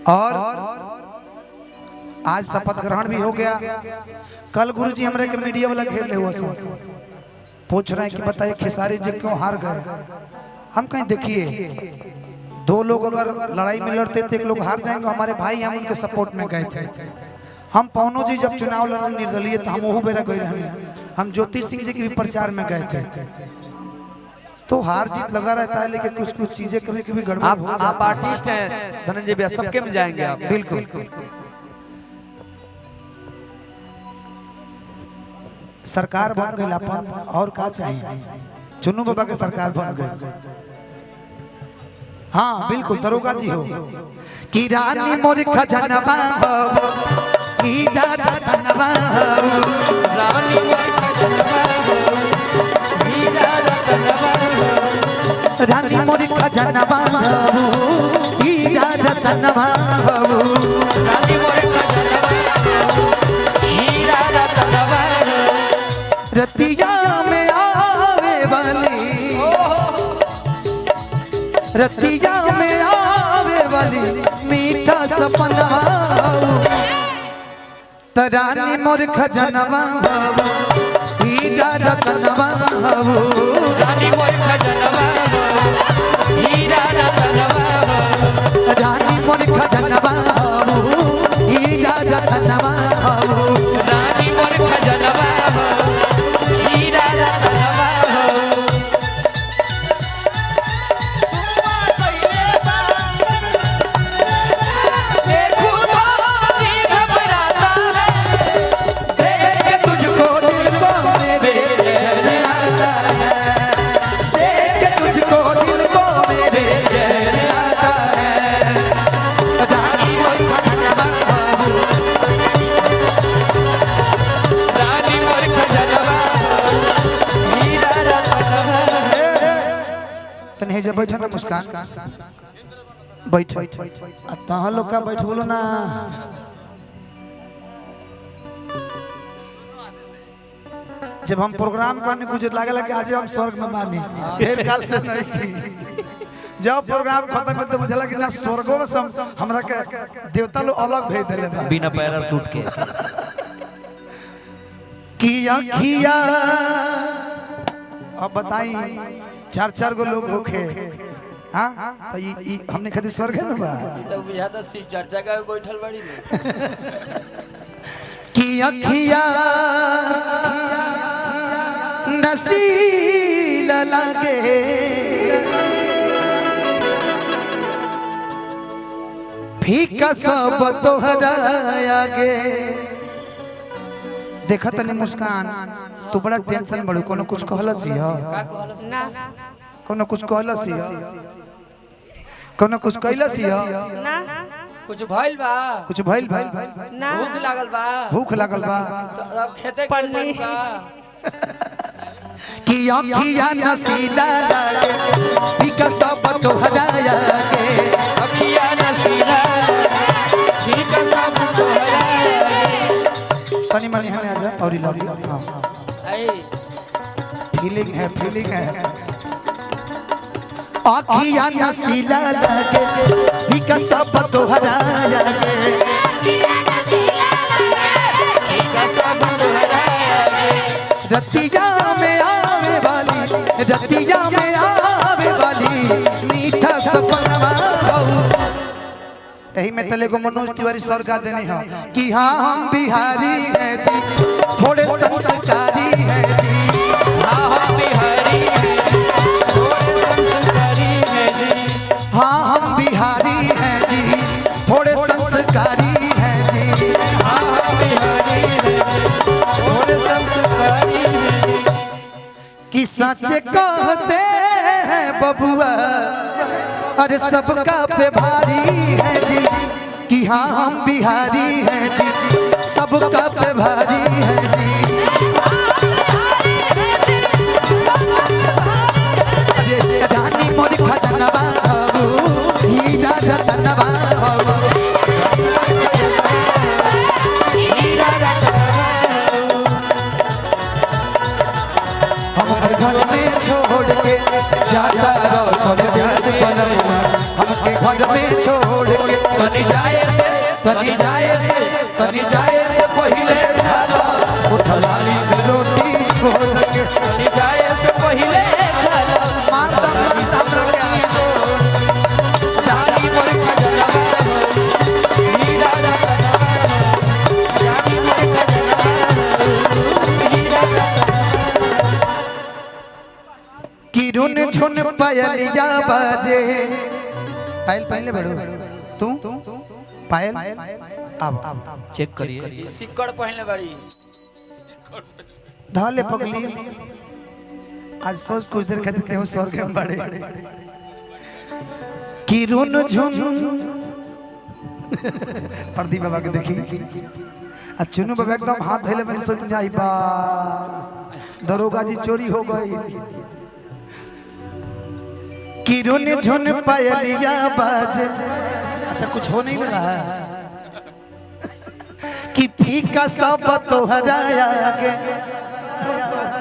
और आज शपथ ग्रहण भी हो गया। कल गुरुजी हमारे के मीडिया वाला घेर ले हुआ पूछ रहे हैं कि बताइए खेसारी जी क्यों हार गए। हम कहीं देखिए दो लोग अगर लड़ाई में लड़ते थे, एक लोग हार जाएंगे, हमारे भाई हम उनके सपोर्ट में गए थे। हम पवनो जी जब चुनाव लड़ने निर्दलीय तो हम वह बेरा गए रहे, हम ज्योति सिंह जी के भी प्रचार में गए थे। तो हार जीत लगा रहता है, लेकिन कुछ कुछ चीजें कभी कभी गड़बड़ हो जाती है। आप आर्टिस्ट हैं धनंजय भैया, सबके में जाएंगे आप। बिल्कुल सरकार बन गई अपन और का चाहिए। चुन्नू बाबा के सरकार बन गई। हाँ बिल्कुल दरोगा जी हो कि रानी मोर खजनवा हो की दादा धनवा हो, रानी मोर खजनवा हो की दादा धनवा हो, रानी मोर खजनवा हो की दादा धनवा हो, रानी मोर खजनवा हो की दादा धनवा हो। रतिया में आवे वाली, रतिया में आवे वाली मीठा सपना तरानी मोर खजनवा हीरा रतनवा, रानी मोर खजनवा हो हीरा रतनवा हो, रानी मोर खजनवा हीरा रतनवा, रानी मोर खजनवा हो हीरा रतनवा हो। जब बैठा ना मुस्कान बैठ तहाँ लोग का बैठ बोलो ना। जब हम प्रोग्राम करने गुजर लगे कि आज हम स्वर्ग में मानी, फिर काल से नहीं की। जब प्रोग्राम खत्म तो बुझला कि ना स्वर्गों में हमरा के देवता लोग अलग भेज देले बा बिना पैराशूट के। किया किया अब बताई चार चार गो लोग होखे। हाँ तो हमने खातिर स्वर्ग है ना बा तो बुझाता सी चर्चा का बैठल बड़ी किया किया नसील लगे फीका सब तोहरा आगे। देखा तनी मुस्कान तू बड़ा टेंशन बड़ू, कोनो कुछ कहलस हिया ना कोनो कुछ कहलस हिया, कोनो कुछ कहलस हिया ना कुछ भइल बा, कुछ भइल भाई ना भूख लागल बा, भूख लागल बा तो अब खेते पड़नी बा किया किया नसीला लागे फीका सब तोहरा आगे, अखिया नसीला फीका सब तोहरा आगे। तनी मनी हमें आजा और ही लगी। हां आई फीलिंग है फीलिंग है। आखिया नसीला लागे फीका सब तोहरा आगे, फीका सब तोहरा आगे। रतिया में आवे वाली, रतिया में आवे वाली मीठा सपनवा। यही में तले को मनोज तिवारी स्वर गा देने हैं कि हाँ हम बिहारी हैं जी, थोड़े संस्कारी हैं जी, हाँ हम बिहारी हैं थोड़े संस्कारी हैं जी, हाँ हम बिहारी हैं जी, थोड़े संस्कारी हैं जी, हाँ हम बिहारी हैं थोड़े संस्कारी हैं जी। कि सच कहते हैं बबुआ अरे सबका पे भारी है जी, कि हाँ हम बिहारी हैं जी, सबका पे भारी है जी। अरे रानी मोर खजनवा हो हीरा रतनवा हो, हम घर में छोड़ के जाता रहो, हमके घर में छोड़ के बन जाए तनी जाए से पहले खाला उठलाली से रोटी खोल के तनी जाए से पहले खाला मारता जानी मोर खजनवा हीरा जानी मोर खजनवा हीरा कि रुन झुन पायलिया बाजे पायल पहले बड़ो तू पायल अब चेक करिए सिक्कड़ पहनले बड़ी धाले पगली आज सोच कुछ देर कहते हैं स्वर्ग में बड़े कि रुन झुन प्रदीप बाबा के देखी आ चुनू बाबा एकदम हाथ धैले मैंने सोच जाई बा दरोगा जी चोरी हो गई कि रुन झुन पायलिया बाजे अच्छा कुछ हो नहीं रहा है कि फीका सब तोहरा आगे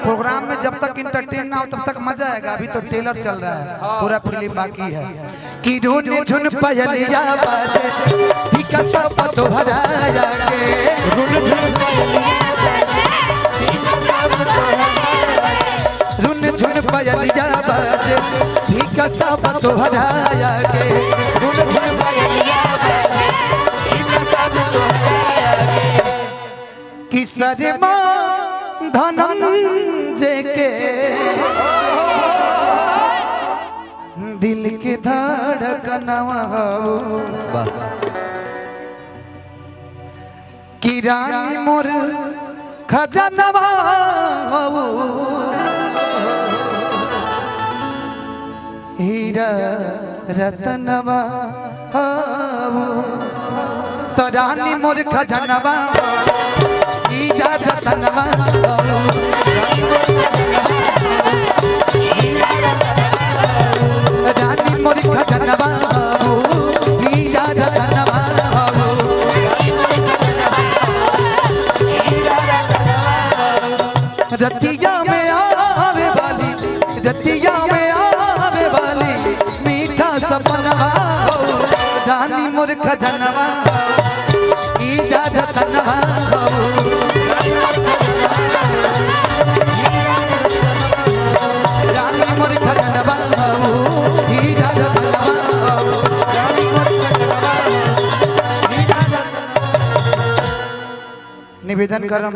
प्रोग्राम में जब तक इंटरटेन ना हो तब तक मजा आएगा अभी तो ट्रेलर चल रहा है पूरा फिल्म बाकी है कि रुन झुन पायलिया बाजे फीका सब तोहरा आगे रुन झुन पायलिया बाजे फीका सब तोहरा आगे कि सरमा धनंजय के दिल के धड़कनवा हो कि रानी मोर खजनवा हो हीरा रतनवा हो तो रानी मोर खजनवा हीरा रतनवा रानी मोर खजनवा हीरा रतनवा रतिया में आवे वाली रतिया में आवे वाली मीठा सपनवा रानी मोर खजनवा हीरा रतनवा रानी मोर खजनवा हीरा रतनवा निवेदन करम